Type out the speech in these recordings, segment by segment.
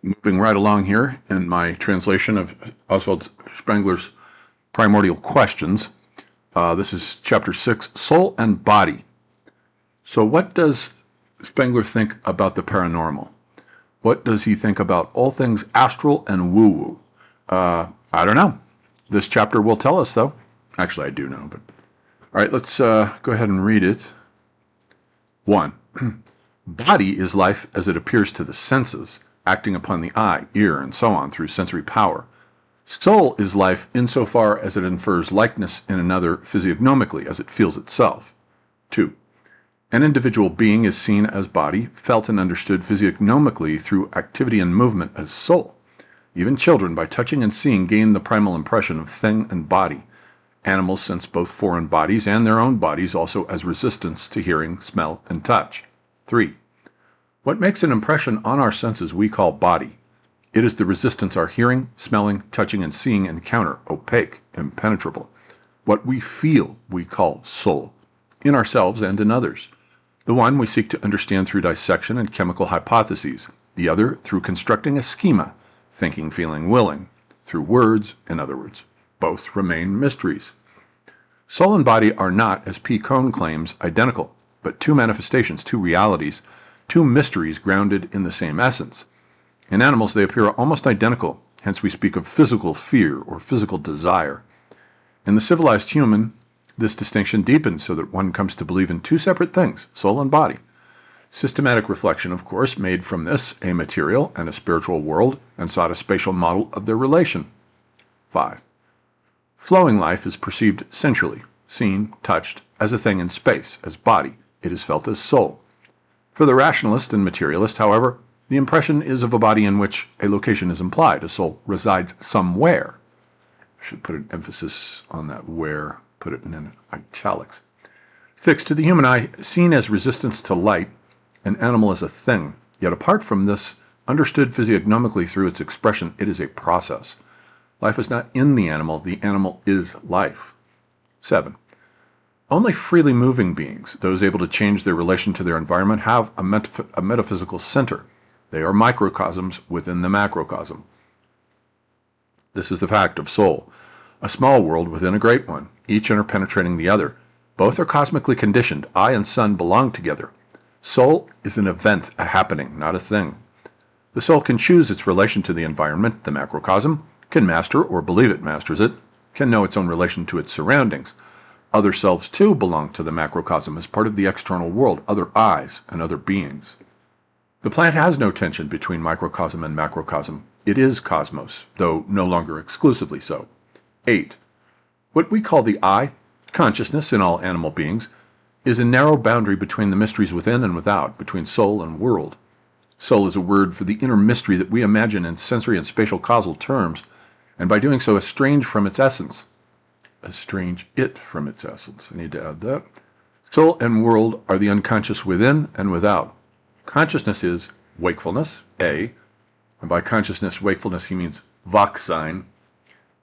Moving right along here in my translation of Oswald Spengler's Primordial Questions. This is chapter 6, Soul and Body. So what does Spengler think about the paranormal? What does he think about all things astral and woo-woo? I don't know. This chapter will tell us, though. Actually, I do know, but... All right, let's go ahead and read it. 1. Body is life as it appears to the senses, acting upon the eye, ear, and so on through sensory power. Soul is life insofar as it infers likeness in another physiognomically as it feels itself. 2. An individual being is seen as body, felt and understood physiognomically through activity and movement as soul. Even children, by touching and seeing, gain the primal impression of thing and body. Animals sense both foreign bodies and their own bodies also as resistance to hearing, smell, and touch. 3. What makes an impression on our senses we call body. It is the resistance our hearing, smelling, touching, and seeing encounter, opaque, impenetrable. What we feel we call soul, in ourselves and in others. The one we seek to understand through dissection and chemical hypotheses, the other through constructing a schema, thinking, feeling, willing, through words, in other words. Both remain mysteries. Soul and body are not, as P. Cohn claims, identical, but two manifestations, two realities, two mysteries grounded in the same essence. In animals they appear almost identical, hence we speak of physical fear or physical desire. In the civilized human, this distinction deepens so that one comes to believe in two separate things, soul and body. Systematic reflection, of course, made from this a material and a spiritual world and sought a spatial model of their relation. 5. Flowing life is perceived sensually, seen, touched, as a thing in space, as body. It is felt as soul. For the rationalist and materialist, however, the impression is of a body in which a location is implied. A soul resides somewhere. I should put an emphasis on that where, put it in italics. Fixed to the human eye, seen as resistance to light, an animal is a thing. Yet apart from this, understood physiognomically through its expression, it is a process. Life is not in the animal is life. 7. Only freely moving beings, those able to change their relation to their environment, have a metaphysical center. They are microcosms within the macrocosm. This is the fact of soul. A small world within a great one, each interpenetrating the other. Both are cosmically conditioned. I and sun belong together. Soul is an event, a happening, not a thing. The soul can choose its relation to the environment, the macrocosm, can master or believe it masters it, can know its own relation to its surroundings. Other selves, too, belong to the macrocosm as part of the external world, other eyes and other beings. The plant has no tension between microcosm and macrocosm. It is cosmos, though no longer exclusively so. 8. What we call the I, consciousness in all animal beings, is a narrow boundary between the mysteries within and without, between soul and world. Soul is a word for the inner mystery that we imagine in sensory and spatial causal terms, and by doing so estrange from its essence. Estrange it from its essence. I need to add that. Soul and world are the unconscious within and without. Consciousness is wakefulness, A, and by consciousness, wakefulness, he means Wachsein,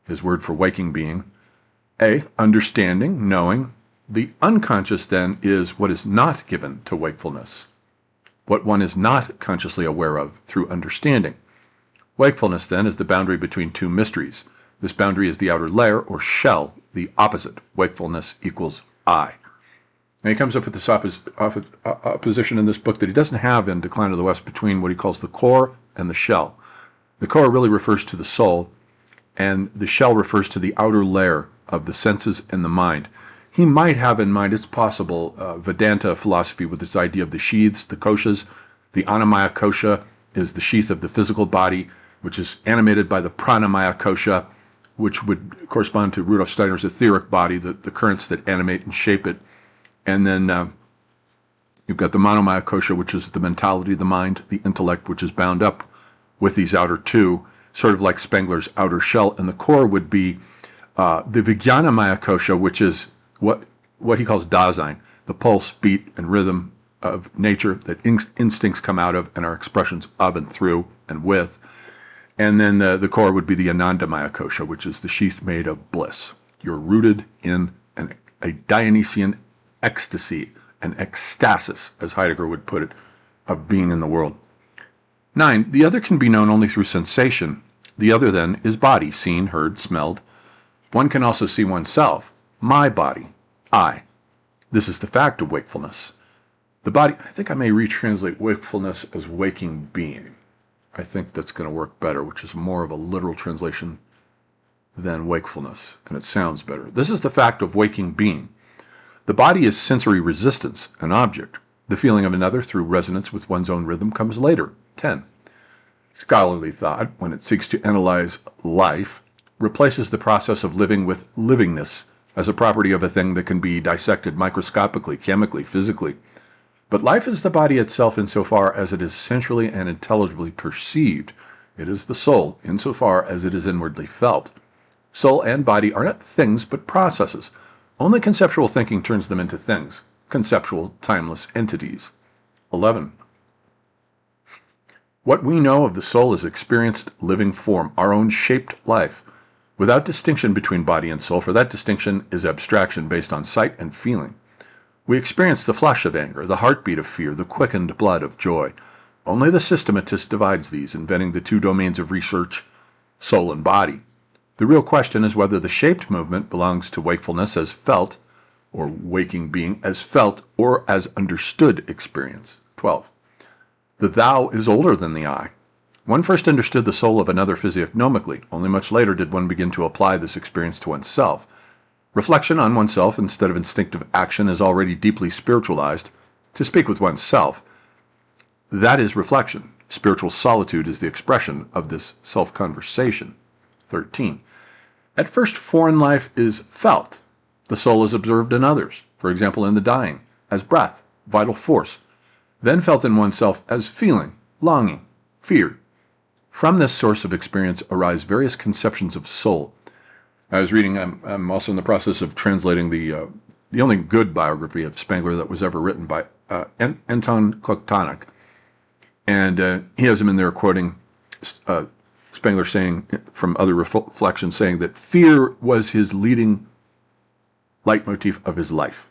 his word for waking being. A, understanding, knowing. The unconscious, then, is what is not given to wakefulness, what one is not consciously aware of through understanding. Wakefulness, then, is the boundary between two mysteries. This boundary is the outer layer, or shell, the opposite. Wakefulness equals I. And he comes up with this opposition in this book that he doesn't have in Decline of the West between what he calls the core and the shell. The core really refers to the soul, and the shell refers to the outer layer of the senses and the mind. He might have in mind, it's possible, Vedanta philosophy with its idea of the sheaths, the koshas. The Annamaya kosha is the sheath of the physical body, which is animated by the Pranamaya kosha, which would correspond to Rudolf Steiner's etheric body, the currents that animate and shape it. And then you've got the Manomaya kosha, which is the mentality, the mind, the intellect, which is bound up with these outer two, sort of like Spengler's outer shell. And the core would be the Vijnanamaya kosha, which is what he calls Dasein, the pulse, beat, and rhythm of nature that instincts come out of and are expressions of and through and with. And then the core would be the Anandamaya kosha, which is the sheath made of bliss. You're rooted in a Dionysian ecstasy, an ecstasis, as Heidegger would put it, of being in the world. 9. The other can be known only through sensation. The other, then, is body, seen, heard, smelled. One can also see oneself, my body, I. This is the fact of wakefulness. The body, I think I may retranslate wakefulness as waking being. I think that's going to work better, which is more of a literal translation than wakefulness, and it sounds better. This is the fact of waking being. The body is sensory resistance, an object. The feeling of another through resonance with one's own rhythm comes later. 10. Scholarly thought, when it seeks to analyze life, replaces the process of living with livingness as a property of a thing that can be dissected microscopically, chemically, physically. But life is the body itself insofar as it is sensually and intelligibly perceived. It is the soul insofar as it is inwardly felt. Soul and body are not things but processes. Only conceptual thinking turns them into things, conceptual, timeless entities. 11. What we know of the soul is experienced living form, our own shaped life, without distinction between body and soul, for that distinction is abstraction based on sight and feeling. We experience the flush of anger, the heartbeat of fear, the quickened blood of joy. Only the systematist divides these, inventing the two domains of research, soul and body. The real question is whether the shaped movement belongs to wakefulness as felt, or waking being as felt, or as understood experience. 12. The thou is older than the I. One first understood the soul of another physiognomically. Only much later did one begin to apply this experience to oneself. Reflection on oneself instead of instinctive action is already deeply spiritualized. To speak with oneself, that is reflection. Spiritual solitude is the expression of this self-conversation. 13. At first, foreign life is felt. The soul is observed in others, for example in the dying, as breath, vital force, then felt in oneself as feeling, longing, fear. From this source of experience arise various conceptions of soul. I was reading, I'm also in the process of translating the only good biography of Spengler that was ever written by Anton Kokhtanek. And he has him in there quoting Spengler saying, from other reflections, saying that fear was his leading leitmotif of his life.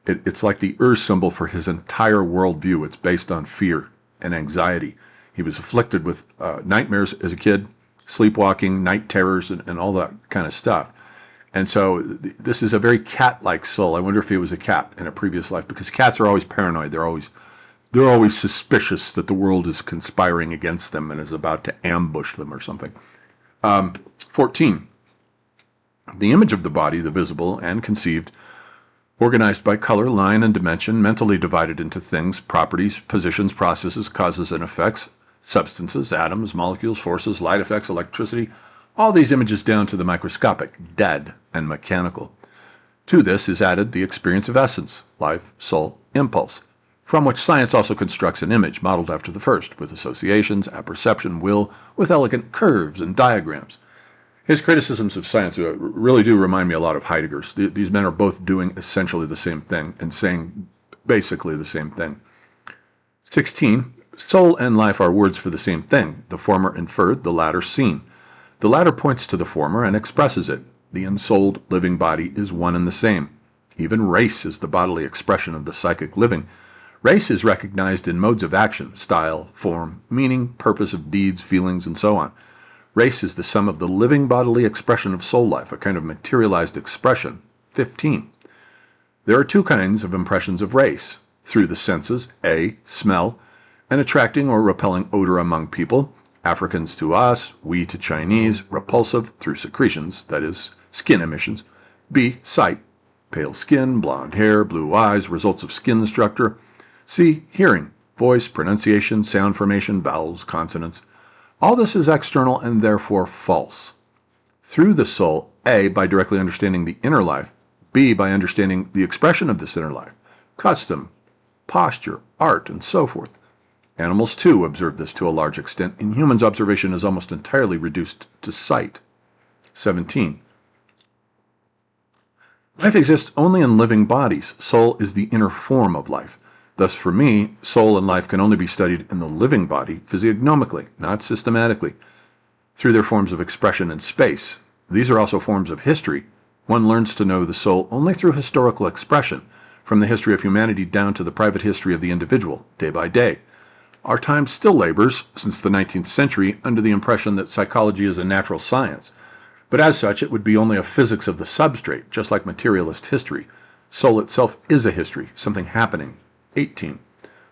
It's like the symbol for his entire worldview. It's based on fear and anxiety. He was afflicted with nightmares as a kid, sleepwalking, night terrors, and all that kind of stuff. And so this is a very cat-like soul. I wonder if he was a cat in a previous life, because cats are always paranoid. They're always suspicious that the world is conspiring against them and is about to ambush them or something. 14. The image of the body, the visible and conceived, organized by color, line, and dimension, mentally divided into things, properties, positions, processes, causes and effects, substances, atoms, molecules, forces, light effects, electricity, all these images down to the microscopic, dead, and mechanical. To this is added the experience of essence, life, soul, impulse, from which science also constructs an image modeled after the first, with associations, apperception, will, with elegant curves and diagrams. His criticisms of science really do remind me a lot of Heidegger's. These men are both doing essentially the same thing and saying basically the same thing. 16. Soul and life are words for the same thing, the former inferred, the latter seen. The latter points to the former and expresses it. The ensouled living body is one and the same. Even race is the bodily expression of the psychic living. Race is recognized in modes of action, style, form, meaning, purpose of deeds, feelings, and so on. Race is the sum of the living bodily expression of soul life, a kind of materialized expression. 15. There are two kinds of impressions of race. Through the senses, A, smell, an attracting or repelling odor among people, Africans to us, we to Chinese, repulsive through secretions, that is, skin emissions. B, sight, pale skin, blonde hair, blue eyes, results of skin structure. C, hearing, voice, pronunciation, sound formation, vowels, consonants. All this is external and therefore false. Through the soul, A, by directly understanding the inner life, B, by understanding the expression of this inner life, custom, posture, art, and so forth. Animals, too, observe this to a large extent. In humans, observation is almost entirely reduced to sight. 17. Life exists only in living bodies. Soul is the inner form of life. Thus, for me, soul and life can only be studied in the living body physiognomically, not systematically, through their forms of expression in space. These are also forms of history. One learns to know the soul only through historical expression, from the history of humanity down to the private history of the individual, day by day. Our time still labors, since the 19th century, under the impression that psychology is a natural science. But as such, it would be only a physics of the substrate, just like materialist history. Soul itself is a history, something happening. 18.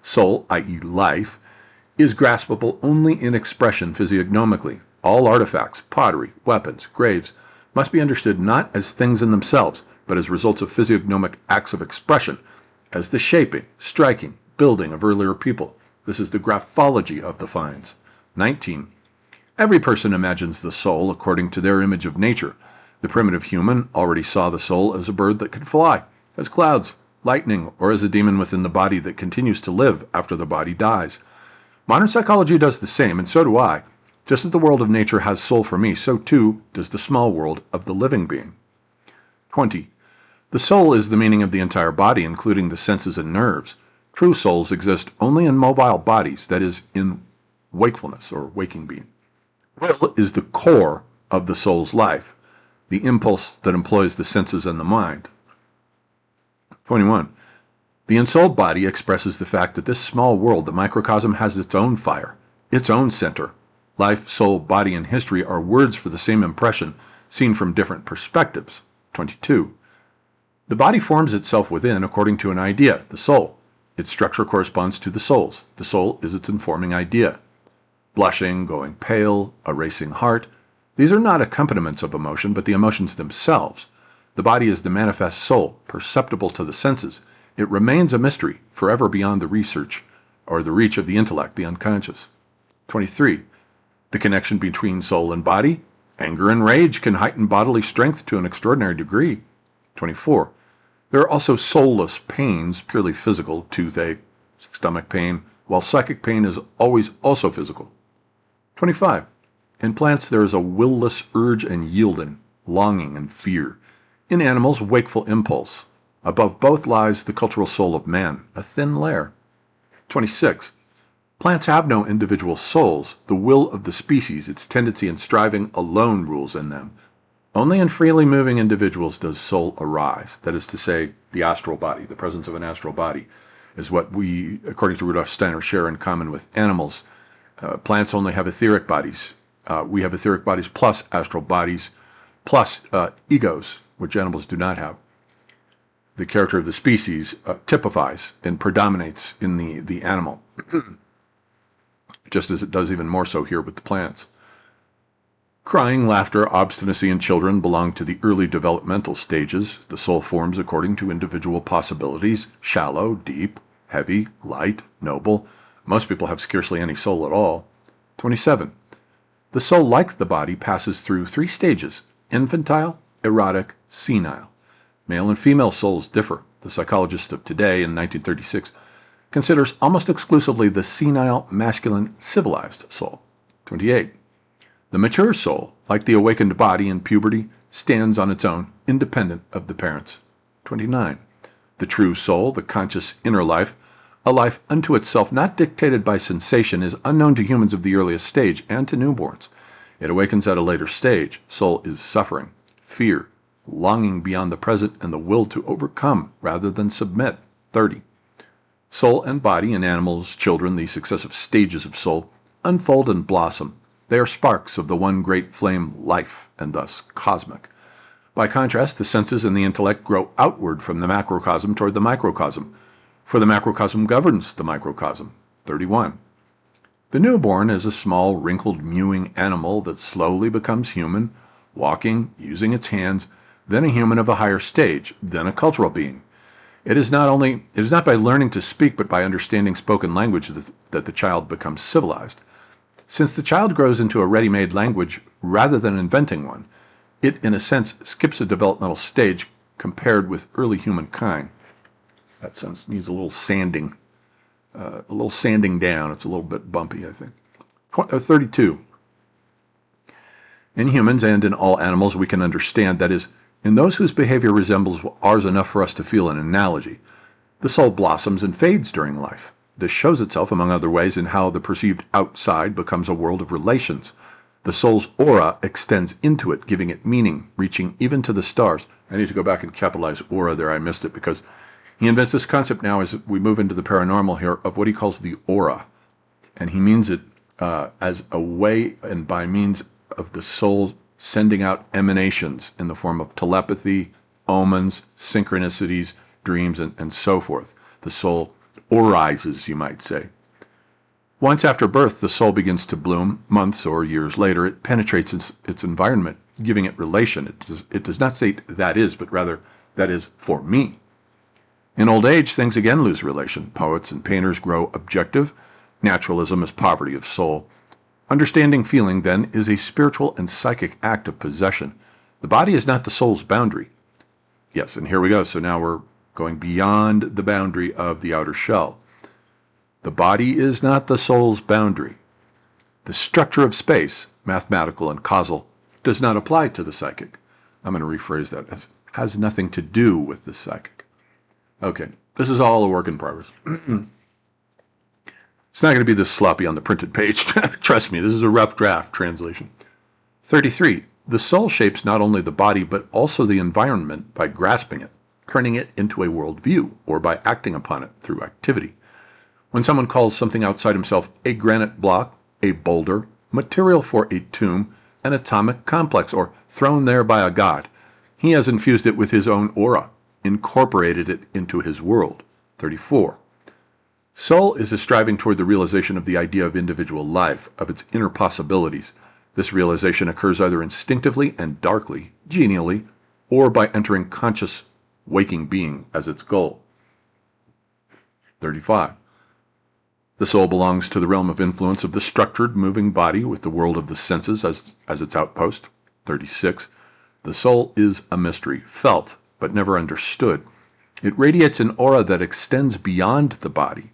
Soul, i.e. life, is graspable only in expression physiognomically. All artifacts, pottery, weapons, graves, must be understood not as things in themselves, but as results of physiognomic acts of expression, as the shaping, striking, building of earlier people. This is the graphology of the finds. 19. Every person imagines the soul according to their image of nature. The primitive human already saw the soul as a bird that could fly, as clouds, lightning, or as a demon within the body that continues to live after the body dies. Modern psychology does the same, and so do I. Just as the world of nature has soul for me, so too does the small world of the living being. 20. The soul is the meaning of the entire body, including the senses and nerves. True souls exist only in mobile bodies, that is, in wakefulness or waking being. Will is the core of the soul's life, the impulse that employs the senses and the mind. 21. The ensouled body expresses the fact that this small world, the microcosm, has its own fire, its own center. Life, soul, body, and history are words for the same impression, seen from different perspectives. 22. The body forms itself within according to an idea, the soul. Its structure corresponds to the soul's. The soul is its informing idea. Blushing, going pale, a racing heart. These are not accompaniments of emotion, but the emotions themselves. The body is the manifest soul, perceptible to the senses. It remains a mystery, forever beyond the research or the reach of the intellect, the unconscious. 23. The connection between soul and body. Anger and rage can heighten bodily strength to an extraordinary degree. 24. There are also soulless pains, purely physical, toothache, stomach pain, while psychic pain is always also physical. 25. In plants there is a will-less urge and yielding, longing and fear. In animals, wakeful impulse. Above both lies the cultural soul of man, a thin layer. 26. Plants have no individual souls. The will of the species, its tendency and striving, alone rules in them. Only in freely moving individuals does soul arise. That is to say, the astral body, the presence of an astral body, is what we, according to Rudolf Steiner, share in common with animals. Plants only have etheric bodies. We have etheric bodies plus astral bodies plus egos, which animals do not have. The character of the species typifies and predominates in the animal, just as it does even more so here with the plants. Crying, laughter, obstinacy in children belong to the early developmental stages. The soul forms according to individual possibilities, shallow, deep, heavy, light, noble. Most people have scarcely any soul at all. 27. The soul, like the body, passes through 3 stages: infantile, erotic, senile. Male and female souls differ. The psychologist of today, in 1936, considers almost exclusively the senile, masculine, civilized soul. 28. The mature soul, like the awakened body in puberty, stands on its own, independent of the parents. 29. The true soul, the conscious inner life, a life unto itself not dictated by sensation, is unknown to humans of the earliest stage and to newborns. It awakens at a later stage. Soul is suffering, fear, longing beyond the present, and the will to overcome rather than submit. 30. Soul and body in animals, children, the successive stages of soul, unfold and blossom. They are sparks of the one great flame, life, and thus cosmic. By contrast, the senses and the intellect grow outward from the macrocosm toward the microcosm, for the macrocosm governs the microcosm. 31. The newborn is a small, wrinkled, mewing animal that slowly becomes human, walking, using its hands, then a human of a higher stage, then a cultural being. It is not by learning to speak, but by understanding spoken language that the child becomes civilized. Since the child grows into a ready-made language rather than inventing one, it, in a sense, skips a developmental stage compared with early humankind. That sense needs a little sanding down. It's a little bit bumpy, I think. 32. In humans and in all animals we can understand, that is, in those whose behavior resembles ours enough for us to feel an analogy, the soul blossoms and fades during life. This shows itself, among other ways, in how the perceived outside becomes a world of relations. The soul's aura extends into it, giving it meaning, reaching even to the stars. I need to go back and capitalize aura there. I missed it because he invents this concept now as we move into the paranormal here of what he calls the aura. And he means it as a way and by means of the soul sending out emanations in the form of telepathy, omens, synchronicities, dreams, and so forth. The soul orizes, you might say. Once after birth, the soul begins to bloom. Months or years later, it penetrates its environment, giving it relation. It does not say that is, but rather that is for me. In old age, things again lose relation. Poets and painters grow objective. Naturalism is poverty of soul. Understanding feeling, then, is a spiritual and psychic act of possession. The body is not the soul's boundary. Yes, and here we go. So now we're going beyond the boundary of the outer shell. The body is not the soul's boundary. The structure of space, mathematical and causal, does not apply to the psychic. I'm going to rephrase that. It has nothing to do with the psychic. Okay, this is all a work in progress. It's not going to be this sloppy on the printed page. Trust me, this is a rough draft translation. 33. The soul shapes not only the body, but also the environment by grasping it, turning it into a worldview, or by acting upon it through activity. When someone calls something outside himself a granite block, a boulder, material for a tomb, an atomic complex, or thrown there by a god, he has infused it with his own aura, incorporated it into his world. 34. Soul is a striving toward the realization of the idea of individual life, of its inner possibilities. This realization occurs either instinctively and darkly, genially, or by entering conscious waking being as its goal. 35. The soul belongs to the realm of influence of the structured, moving body with the world of the senses as its outpost. 36. The soul is a mystery, felt, but never understood. It radiates an aura that extends beyond the body.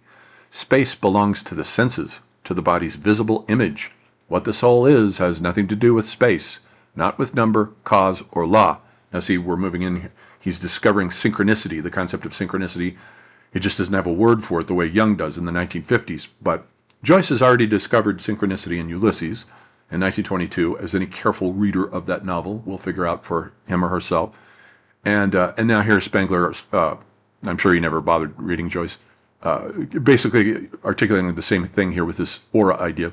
Space belongs to the senses, to the body's visible image. What the soul is has nothing to do with space, not with number, cause, or law. Now see, we're moving in here. He's discovering synchronicity, the concept of synchronicity. It just doesn't have a word for it the way Jung does in the 1950s. But Joyce has already discovered synchronicity in Ulysses in 1922, as any careful reader of that novel will figure out for him or herself. And now here's Spengler. I'm sure he never bothered reading Joyce. Basically articulating the same thing here with this aura idea.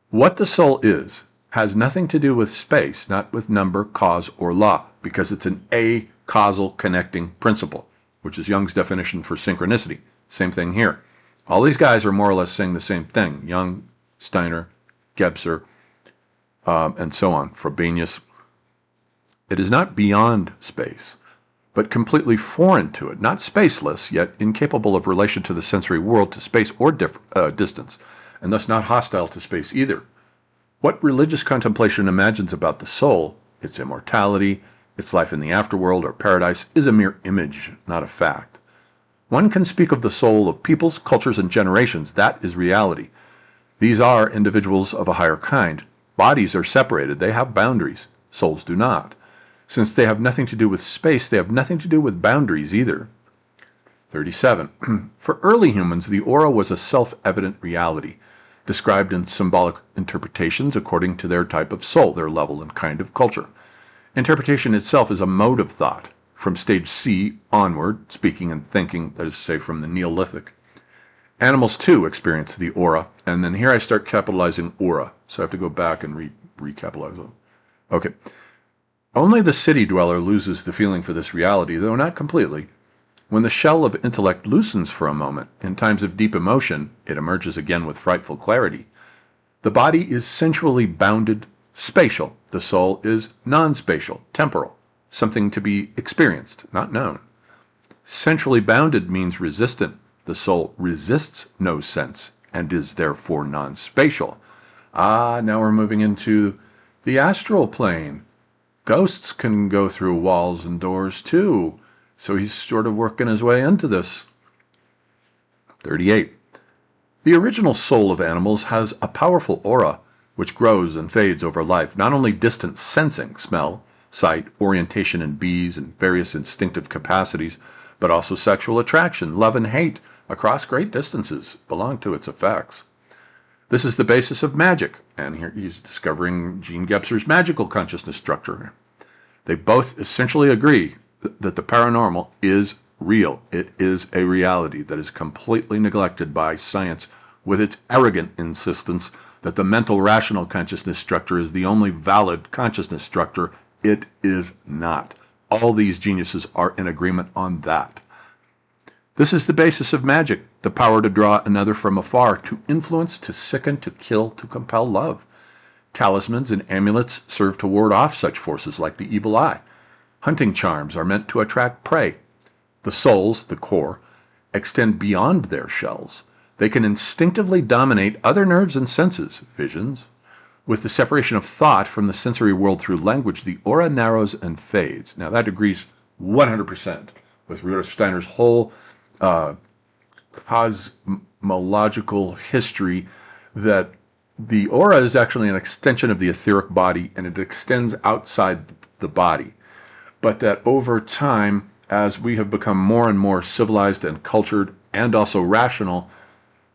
What the soul is has nothing to do with space, not with number, cause, or law, because it's an a-causal connecting principle, which is Jung's definition for synchronicity. Same thing here. All these guys are more or less saying the same thing. Jung, Steiner, Gebser, and so on, Frobenius. It is not beyond space, but completely foreign to it, not spaceless, yet incapable of relation to the sensory world, to space or distance, and thus not hostile to space either. What religious contemplation imagines about the soul, its immortality, its life in the afterworld or paradise, is a mere image, not a fact. One can speak of the soul of peoples, cultures, and generations. That is reality. These are individuals of a higher kind. Bodies are separated. They have boundaries. Souls do not. Since they have nothing to do with space, they have nothing to do with boundaries either. 37. For early humans, the aura was a self-evident reality, described in symbolic interpretations according to their type of soul, their level and kind of culture. Interpretation itself is a mode of thought, from stage C onward, speaking and thinking, that is to say, from the Neolithic. Animals, too, experience the aura, and then here I start capitalizing aura, so I have to go back and recapitalize it. Okay. Only the city dweller loses the feeling for this reality, though not completely. When the shell of intellect loosens for a moment, in times of deep emotion, it emerges again with frightful clarity. The body is sensually bounded, spatial. The soul is non-spatial, temporal, something to be experienced, not known. Sensually bounded means resistant. The soul resists no sense and is therefore non-spatial. Now we're moving into the astral plane. Ghosts can go through walls and doors too, so he's sort of working his way into this. 38. The original soul of animals has a powerful aura, which grows and fades over life, not only distant sensing, smell, sight, orientation in bees, and various instinctive capacities, but also sexual attraction, love, and hate across great distances belong to its effects. This is the basis of magic, and here he's discovering Jean Gebser's magical consciousness structure. They both essentially agree that the paranormal is real. It is a reality that is completely neglected by science with its arrogant insistence that the mental rational consciousness structure is the only valid consciousness structure. It is not. All these geniuses are in agreement on that. This is the basis of magic, the power to draw another from afar, to influence, to sicken, to kill, to compel love. Talismans and amulets serve to ward off such forces like the evil eye. Hunting charms are meant to attract prey. The souls, the core, extend beyond their shells. They can instinctively dominate other nerves and senses, visions. With the separation of thought from the sensory world through language, the aura narrows and fades. Now that agrees 100% with Rudolf Steiner's whole cosmological history, that the aura is actually an extension of the etheric body, and it extends outside the body. But that over time, as we have become more and more civilized and cultured and also rational,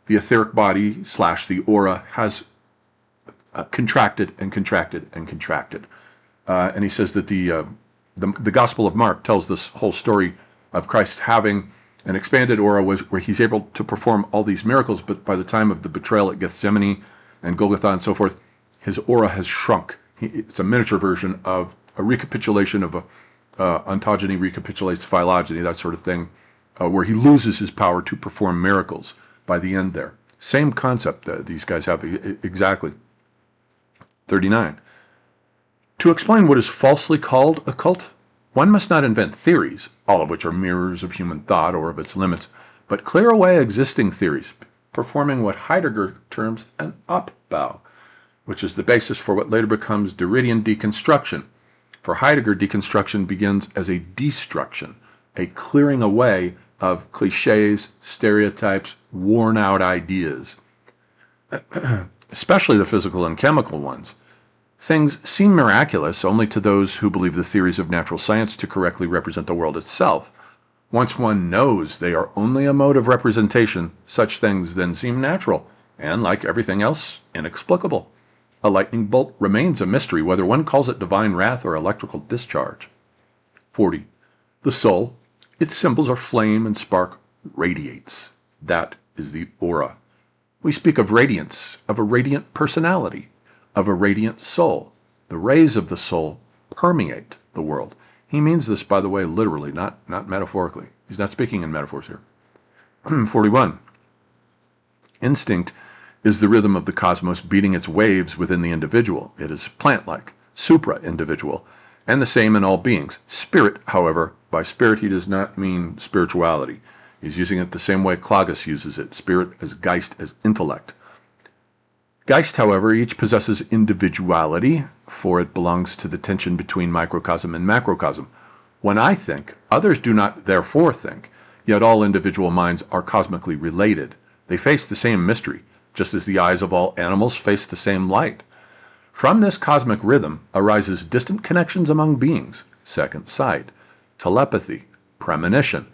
the etheric body / the aura has contracted and contracted and contracted. And he says that the Gospel of Mark tells this whole story of Christ having an expanded aura where he's able to perform all these miracles, but by the time of the betrayal at Gethsemane and Golgotha and so forth, his aura has shrunk. It's a miniature version of a recapitulation of ontogeny recapitulates phylogeny, that sort of thing, where he loses his power to perform miracles by the end there. Same concept that these guys have exactly. 39. To explain what is falsely called a cult, one must not invent theories, all of which are mirrors of human thought or of its limits, but clear away existing theories, performing what Heidegger terms an up-bow, which is the basis for what later becomes Derridian deconstruction. For Heidegger, deconstruction begins as a destruction, a clearing away of cliches, stereotypes, worn-out ideas, especially the physical and chemical ones. Things seem miraculous only to those who believe the theories of natural science to correctly represent the world itself. Once one knows they are only a mode of representation, such things then seem natural, and, like everything else, inexplicable. A lightning bolt remains a mystery, whether one calls it divine wrath or electrical discharge. 40. The soul, its symbols are flame and spark, radiates. That is the aura. We speak of radiance, of a radiant personality, of a radiant soul. The rays of the soul permeate the world. He means this, by the way, literally, not metaphorically. He's not speaking in metaphors here. 41. Instinct is the rhythm of the cosmos beating its waves within the individual. It is plant-like, supra-individual, and the same in all beings. Spirit, however, by spirit he does not mean spirituality. He's using it the same way Claudius uses it, spirit as Geist, as intellect. Geist, however, each possesses individuality, for it belongs to the tension between microcosm and macrocosm. When I think, others do not therefore think, yet all individual minds are cosmically related. They face the same mystery, just as the eyes of all animals face the same light. From this cosmic rhythm arises distant connections among beings, second sight, telepathy, premonition.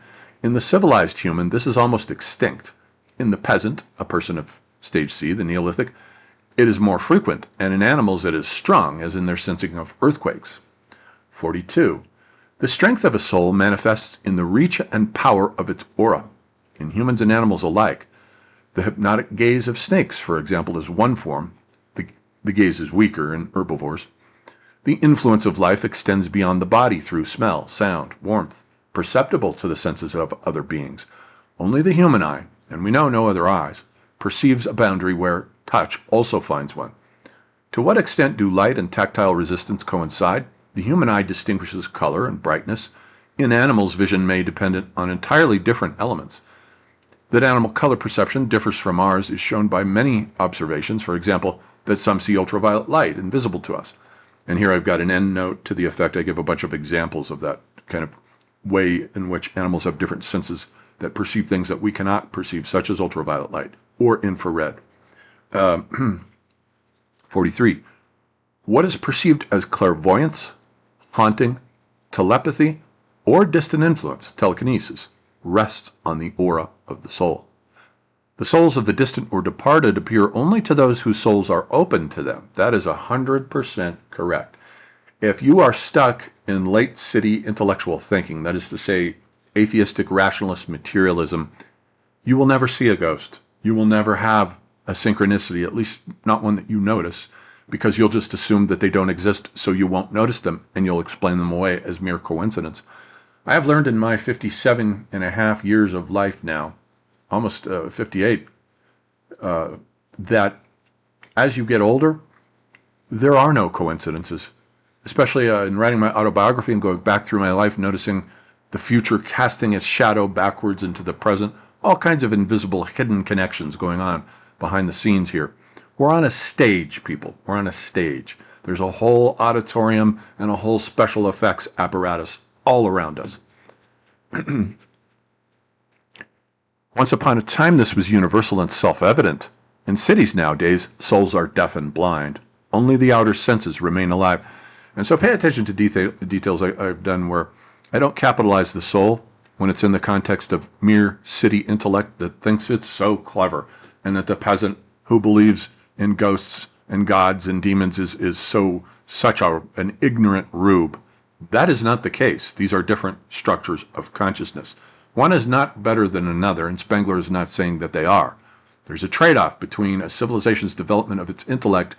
In the civilized human, this is almost extinct. In the peasant, a person of stage C, the Neolithic, it is more frequent, and in animals it is strong, as in their sensing of earthquakes. 42. The strength of a soul manifests in the reach and power of its aura, in humans and animals alike. The hypnotic gaze of snakes, for example, is one form. The gaze is weaker in herbivores. The influence of life extends beyond the body through smell, sound, warmth, perceptible to the senses of other beings. Only the human eye, and we know no other eyes, perceives a boundary where touch also finds one. To what extent do light and tactile resistance coincide? The human eye distinguishes color and brightness. In animals, vision may depend on entirely different elements. That animal color perception differs from ours is shown by many observations. For example, that some see ultraviolet light invisible to us. And here I've got an end note to the effect. I give a bunch of examples of that kind of way in which animals have different senses that perceive things that we cannot perceive, such as ultraviolet light or infrared. 43. What is perceived as clairvoyance, haunting, telepathy, or distant influence, telekinesis, rests on the aura of the soul. The souls of the distant or departed appear only to those whose souls are open to them. That is 100% correct. If you are stuck in late city intellectual thinking, that is to say, atheistic rationalist materialism, you will never see a ghost. You will never have a synchronicity, at least not one that you notice, because you'll just assume that they don't exist, so you won't notice them, and you'll explain them away as mere coincidence. I have learned in my 57 and a half years of life now, almost 58, that as you get older, there are no coincidences, especially in writing my autobiography and going back through my life, noticing the future casting its shadow backwards into the present, all kinds of invisible hidden connections going on behind the scenes here. We're on a stage, people. We're on a stage. There's a whole auditorium and a whole special effects apparatus all around us. Once upon a time, this was universal and self-evident. In cities nowadays, souls are deaf and blind. Only the outer senses remain alive. And so pay attention to details I've done where I don't capitalize the soul when it's in the context of mere city intellect that thinks it's so clever, and that the peasant who believes in ghosts and gods and demons is such an ignorant rube. That is not the case. These are different structures of consciousness. One is not better than another, and Spengler is not saying that they are. There's a trade-off between a civilization's development of its intellect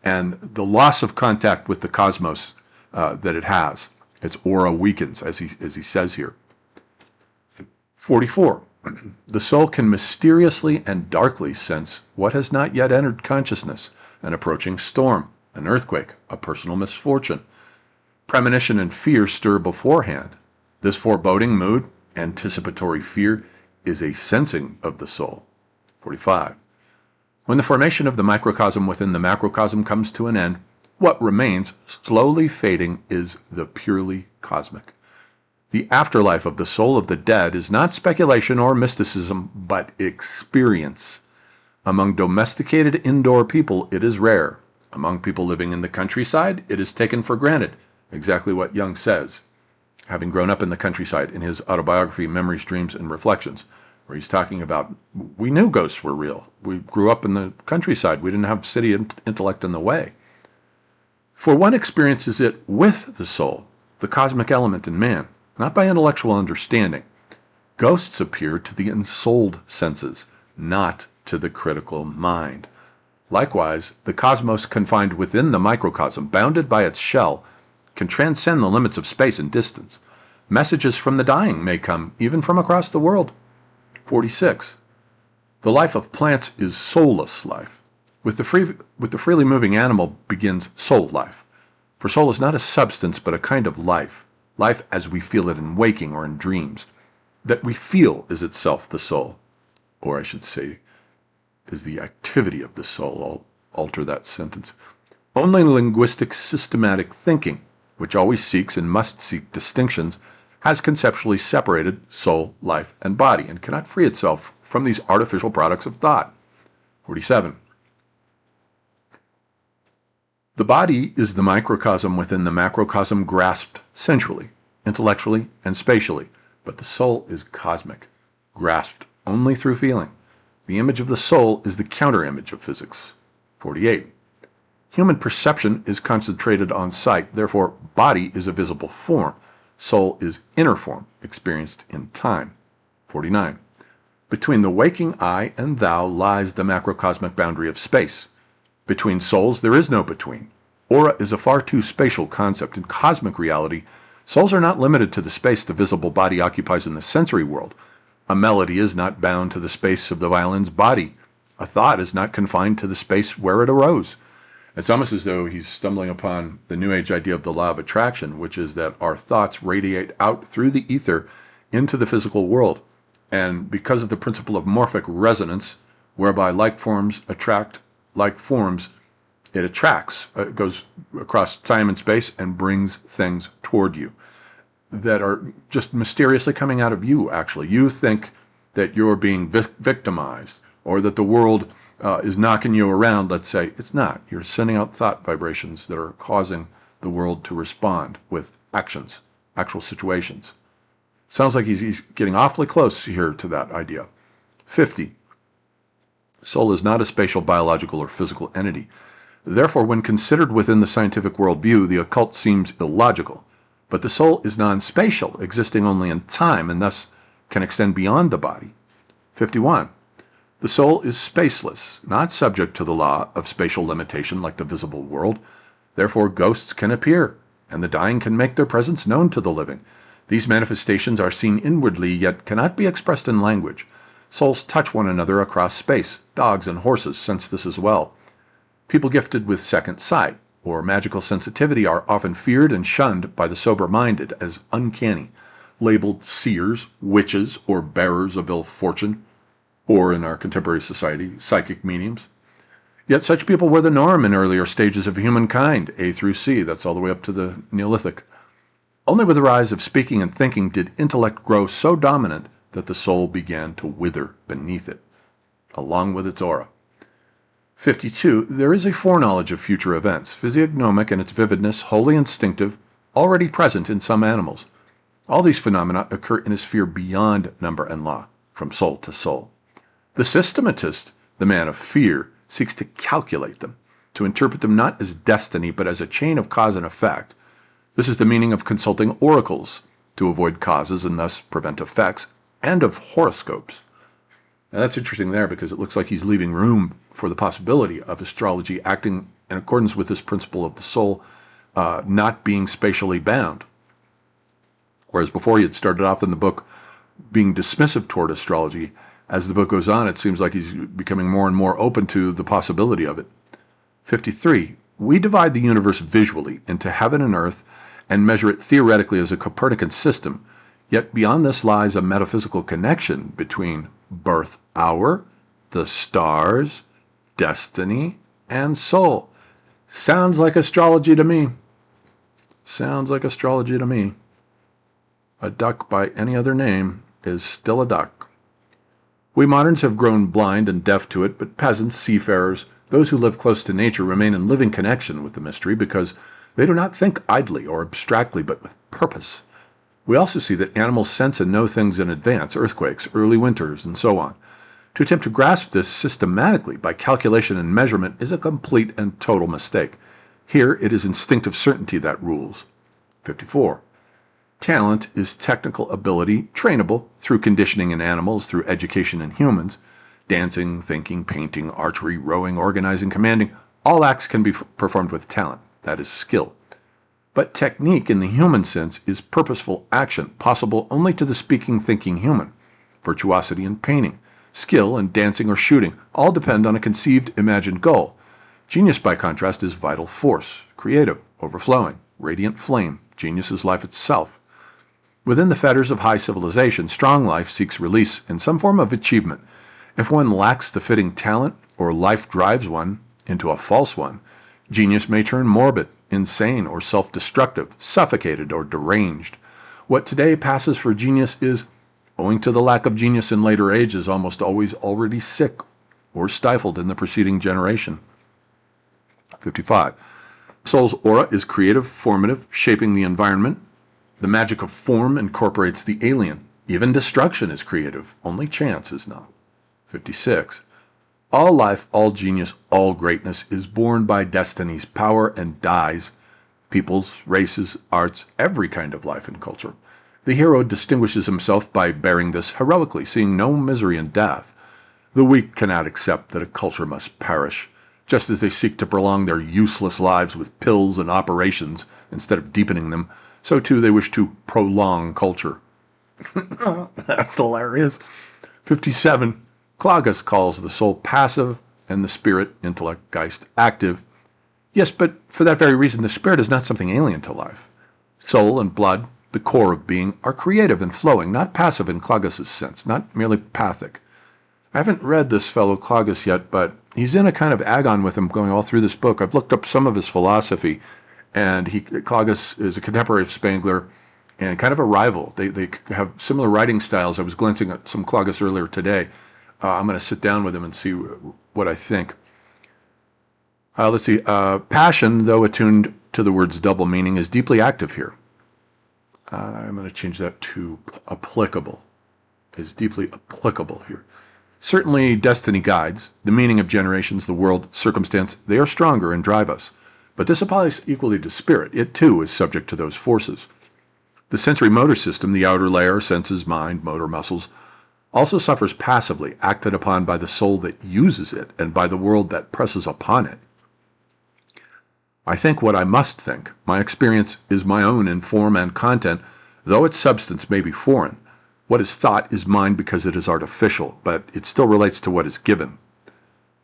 and the loss of contact with the cosmos that it has. Its aura weakens, as he says here. 44. The soul can mysteriously and darkly sense what has not yet entered consciousness: an approaching storm, an earthquake, a personal misfortune. Premonition and fear stir beforehand. This foreboding mood, anticipatory fear, is a sensing of the soul. 45. When the formation of the microcosm within the macrocosm comes to an end, what remains, slowly fading, is the purely cosmic. The afterlife of the soul of the dead is not speculation or mysticism, but experience. Among domesticated indoor people, it is rare. Among people living in the countryside, it is taken for granted. Exactly what Jung says, having grown up in the countryside, in his autobiography, Memories, Dreams, and Reflections, where he's talking about, we knew ghosts were real. We grew up in the countryside. We didn't have city intellect in the way. For one experiences it with the soul, the cosmic element in man, not by intellectual understanding. Ghosts appear to the ensouled senses, not to the critical mind. Likewise, the cosmos confined within the microcosm, bounded by its shell, can transcend the limits of space and distance. Messages from the dying may come, even from across the world. 46. The life of plants is soulless life. With the freely moving animal begins soul life. For soul is not a substance, but a kind of life. Life as we feel it in waking or in dreams. That we feel is itself the soul. Or I should say, is the activity of the soul. I'll alter that sentence. Only linguistic systematic thinking, which always seeks and must seek distinctions, has conceptually separated soul, life, and body, and cannot free itself from these artificial products of thought. 47. The body is the microcosm within the macrocosm, grasped sensually, intellectually, and spatially, but the soul is cosmic, grasped only through feeling. The image of the soul is the counter-image of physics. 48. Human perception is concentrated on sight, therefore body is a visible form. Soul is inner form, experienced in time. 49. Between the waking I and thou lies the macrocosmic boundary of space. Between souls there is no between. Aura is a far too spatial concept. In cosmic reality, souls are not limited to the space the visible body occupies in the sensory world. A melody is not bound to the space of the violin's body. A thought is not confined to the space where it arose. It's almost as though he's stumbling upon the New Age idea of the law of attraction, which is that our thoughts radiate out through the ether into the physical world. And because of the principle of morphic resonance, whereby like forms attract like forms, it attracts, it goes across time and space and brings things toward you that are just mysteriously coming out of you, actually. You think that you're being victimized, or that the world is knocking you around, let's say. It's not. You're sending out thought vibrations that are causing the world to respond with actions, actual situations. Sounds like he's getting awfully close here to that idea. 50. Soul is not a spatial, biological, or physical entity. Therefore, when considered within the scientific worldview, the occult seems illogical. But the soul is non-spatial, existing only in time, and thus can extend beyond the body. 51. The soul is spaceless, not subject to the law of spatial limitation like the visible world. Therefore, ghosts can appear, and the dying can make their presence known to the living. These manifestations are seen inwardly, yet cannot be expressed in language. Souls touch one another across space. Dogs and horses sense this as well. People gifted with second sight or magical sensitivity are often feared and shunned by the sober-minded as uncanny, labeled seers, witches, or bearers of ill fortune, or in our contemporary society, psychic mediums. Yet such people were the norm in earlier stages of humankind, A through C, that's all the way up to the Neolithic. Only with the rise of speaking and thinking did intellect grow so dominant that the soul began to wither beneath it, along with its aura. 52. There is a foreknowledge of future events, physiognomic in its vividness, wholly instinctive, already present in some animals. All these phenomena occur in a sphere beyond number and law, from soul to soul. The systematist, the man of fear, seeks to calculate them, to interpret them not as destiny, but as a chain of cause and effect. This is the meaning of consulting oracles, to avoid causes and thus prevent effects, and of horoscopes. Now that's interesting there because it looks like he's leaving room for the possibility of astrology acting in accordance with this principle of the soul not being spatially bound. Whereas before he had started off in the book being dismissive toward astrology, as the book goes on, it seems like he's becoming more and more open to the possibility of it. 53. We divide the universe visually into heaven and earth and measure it theoretically as a Copernican system, yet beyond this lies a metaphysical connection between birth hour, the stars, destiny, and soul. Sounds like astrology to me. Sounds like astrology to me. A duck by any other name is still a duck. We moderns have grown blind and deaf to it, but peasants, seafarers, those who live close to nature remain in living connection with the mystery because they do not think idly or abstractly, but with purpose. We also see that animals sense and know things in advance, earthquakes, early winters, and so on. To attempt to grasp this systematically by calculation and measurement is a complete and total mistake. Here it is instinctive certainty that rules. 54. Talent is technical ability, trainable through conditioning in animals, through education in humans. Dancing, thinking, painting, archery, rowing, organizing, commanding, all acts can be performed with talent. That is skill. But technique in the human sense is purposeful action, possible only to the speaking, thinking human. Virtuosity in painting, skill in dancing or shooting, all depend on a conceived, imagined goal. Genius, by contrast, is vital force, creative, overflowing, radiant flame. Genius is life itself. Within the fetters of high civilization, strong life seeks release in some form of achievement. If one lacks the fitting talent, or life drives one into a false one, genius may turn morbid, insane, or self-destructive, suffocated, or deranged. What today passes for genius is, owing to the lack of genius in later ages, almost always already sick or stifled in the preceding generation. 55. The soul's aura is creative, formative, shaping the environment. The magic of form incorporates the alien. Even destruction is creative, only chance is not. 56. All life, all genius, all greatness is born by destiny's power and dies. Peoples, races, arts, every kind of life and culture. The hero distinguishes himself by bearing this heroically, seeing no misery in death. The weak cannot accept that a culture must perish. Just as they seek to prolong their useless lives with pills and operations instead of deepening them, so too they wish to prolong culture. That's hilarious. 57. Claugus calls the soul passive and the spirit, intellect, Geist, active. Yes, but for that very reason, the spirit is not something alien to life. Soul and blood, the core of being, are creative and flowing, not passive in Claugus's sense, not merely pathic. I haven't read this fellow Claugus yet, but he's in a kind of agon with him going all through this book. I've looked up some of his philosophy, and Claugus is a contemporary of Spengler and kind of a rival. They have similar writing styles. I was glancing at some Claugus earlier today. I'm going to sit down with him and see what I think. Let's see. Passion, though attuned to the word's double meaning, is deeply active here. I'm going to change that to applicable. Is deeply applicable here. Certainly, destiny guides, the meaning of generations, the world, circumstance, they are stronger and drive us. But this applies equally to spirit. It, too, is subject to those forces. The sensory motor system, the outer layer, senses, mind, motor muscles, also suffers passively, acted upon by the soul that uses it and by the world that presses upon it. I think what I must think. My experience is my own in form and content, though its substance may be foreign. What is thought is mine because it is artificial, but it still relates to what is given.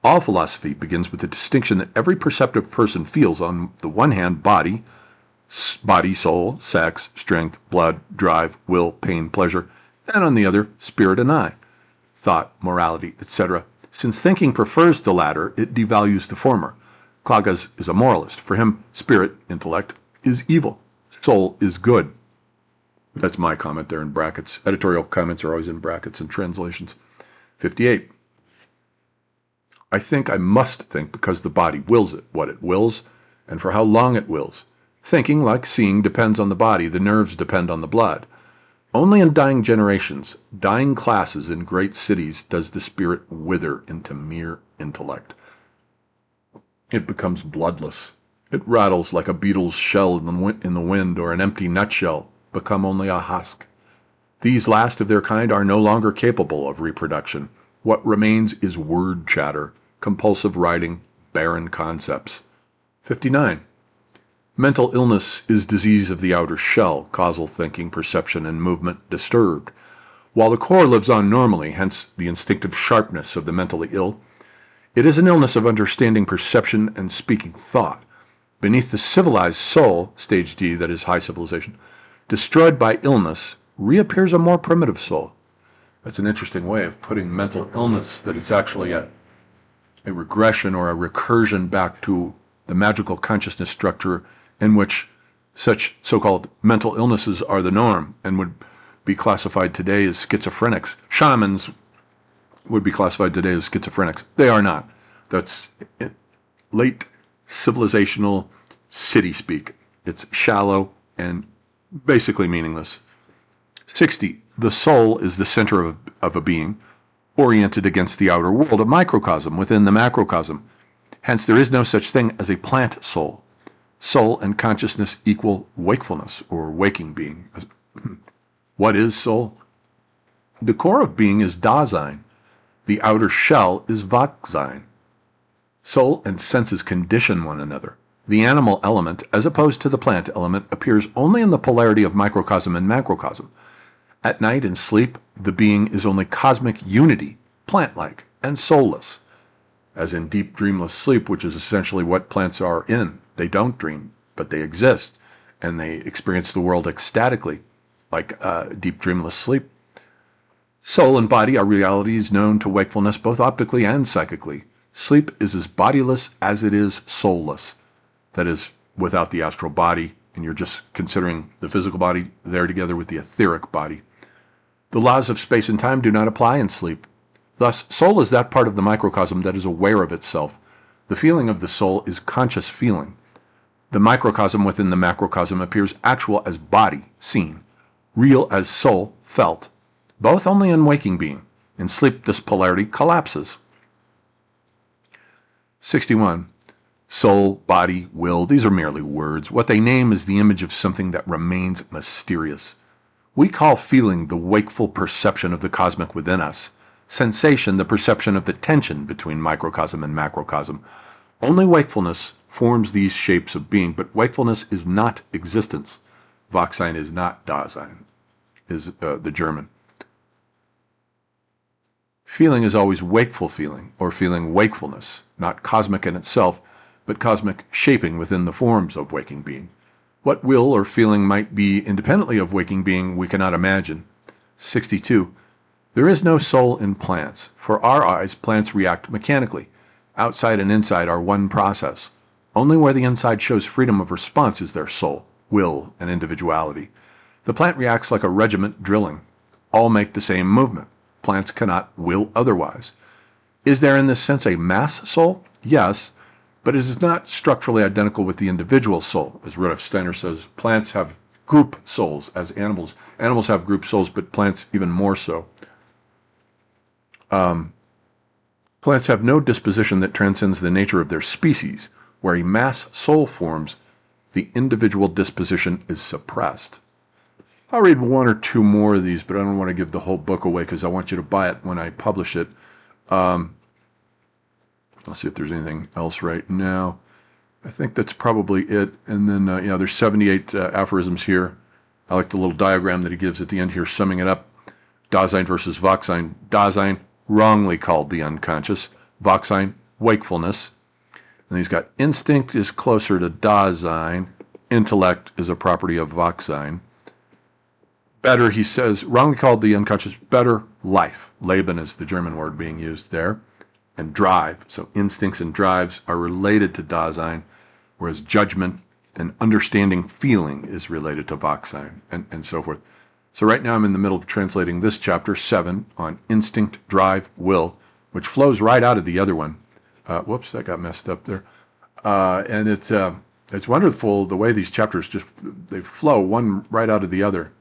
All philosophy begins with the distinction that every perceptive person feels on the one hand body, soul, sex, strength, blood, drive, will, pain, pleasure, and on the other, spirit and I, thought, morality, etc. Since thinking prefers the latter, it devalues the former. Klages is a moralist. For him, spirit, intellect, is evil. Soul is good. That's my comment there in brackets. Editorial comments are always in brackets in translations. 58. I think I must think because the body wills it, what it wills, and for how long it wills. Thinking, like seeing, depends on the body. The nerves depend on the blood. Only in dying generations, dying classes in great cities, does the spirit wither into mere intellect. It becomes bloodless. It rattles like a beetle's shell in the wind, or an empty nutshell, become only a husk. These last of their kind are no longer capable of reproduction. What remains is word chatter, compulsive writing, barren concepts. 59. Mental illness is disease of the outer shell, causal thinking, perception, and movement disturbed. While the core lives on normally, hence the instinctive sharpness of the mentally ill, it is an illness of understanding perception and speaking thought. Beneath the civilized soul, stage D, that is high civilization, destroyed by illness, reappears a more primitive soul. That's an interesting way of putting mental illness, that it's actually a regression or a recursion back to the magical consciousness structure in which such so-called mental illnesses are the norm and would be classified today as schizophrenics. Shamans would be classified today as schizophrenics. They are not. That's late civilizational city speak. It's shallow and basically meaningless. 60. The soul is the center of a being, oriented against the outer world, a microcosm within the macrocosm. Hence, there is no such thing as a plant soul. Soul and consciousness equal wakefulness, or waking being. What is soul? The core of being is Dasein. The outer shell is Wachsein. Soul and senses condition one another. The animal element, as opposed to the plant element, appears only in the polarity of microcosm and macrocosm. At night in sleep, the being is only cosmic unity, plant-like, and soulless. As in deep dreamless sleep, which is essentially what plants are in. They don't dream, but they exist, and they experience the world ecstatically, like deep dreamless sleep. Soul and body are realities known to wakefulness both optically and psychically. Sleep is as bodiless as it is soulless. That is, without the astral body, and you're just considering the physical body there together with the etheric body. The laws of space and time do not apply in sleep. Thus, soul is that part of the microcosm that is aware of itself. The feeling of the soul is conscious feeling. The microcosm within the macrocosm appears actual as body, seen, real as soul, felt, both only in waking being. In sleep, this polarity collapses. 61. Soul, body, will, these are merely words. What they name is the image of something that remains mysterious. We call feeling the wakeful perception of the cosmic within us. Sensation, the perception of the tension between microcosm and macrocosm. Only wakefulness forms these shapes of being, but wakefulness is not existence. Wachsein is not Dasein, is the German. Feeling is always wakeful feeling, or feeling wakefulness, not cosmic in itself, but cosmic shaping within the forms of waking being. What will or feeling might be independently of waking being we cannot imagine. 62. There is no soul in plants. For our eyes, plants react mechanically. Outside and inside are one process. Only where the inside shows freedom of response is there soul, will, and individuality. The plant reacts like a regiment drilling. All make the same movement. Plants cannot will otherwise. Is there in this sense a mass soul? Yes, but it is not structurally identical with the individual soul. As Rudolf Steiner says, plants have group souls as animals. Animals have group souls, but plants even more so. Plants have no disposition that transcends the nature of their species. Where a mass soul forms, the individual disposition is suppressed. I'll read one or two more of these, but I don't want to give the whole book away because I want you to buy it when I publish it. Let's see if there's anything else right now. I think that's probably it. And then, there's 78 aphorisms here. I like the little diagram that he gives at the end here, summing it up. Dasein versus Wachsein. Dasein, wrongly called the unconscious. Wachsein, wakefulness. And he's got instinct is closer to Dasein. Intellect is a property of Wachsein. Better, he says, wrongly called the unconscious, better life. Leben is the German word being used there. And drive. So instincts and drives are related to Dasein, whereas judgment and understanding feeling is related to Wachsein, and so forth. So right now I'm in the middle of translating this chapter 7 on instinct, drive, will, which flows right out of the other one. Whoops, that got messed up there. And it's wonderful the way these chapters they flow one right out of the other.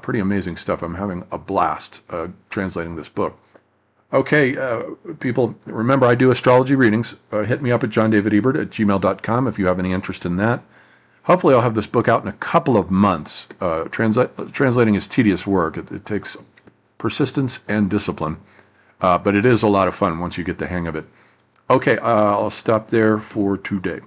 Pretty amazing stuff. I'm having a blast translating this book. Okay, people, remember I do astrology readings. Hit me up at johndavidebert@gmail.com if you have any interest in that. Hopefully I'll have this book out in a couple of months. Translating is tedious work. It takes persistence and discipline, but it is a lot of fun once you get the hang of it. Okay, I'll stop there for today.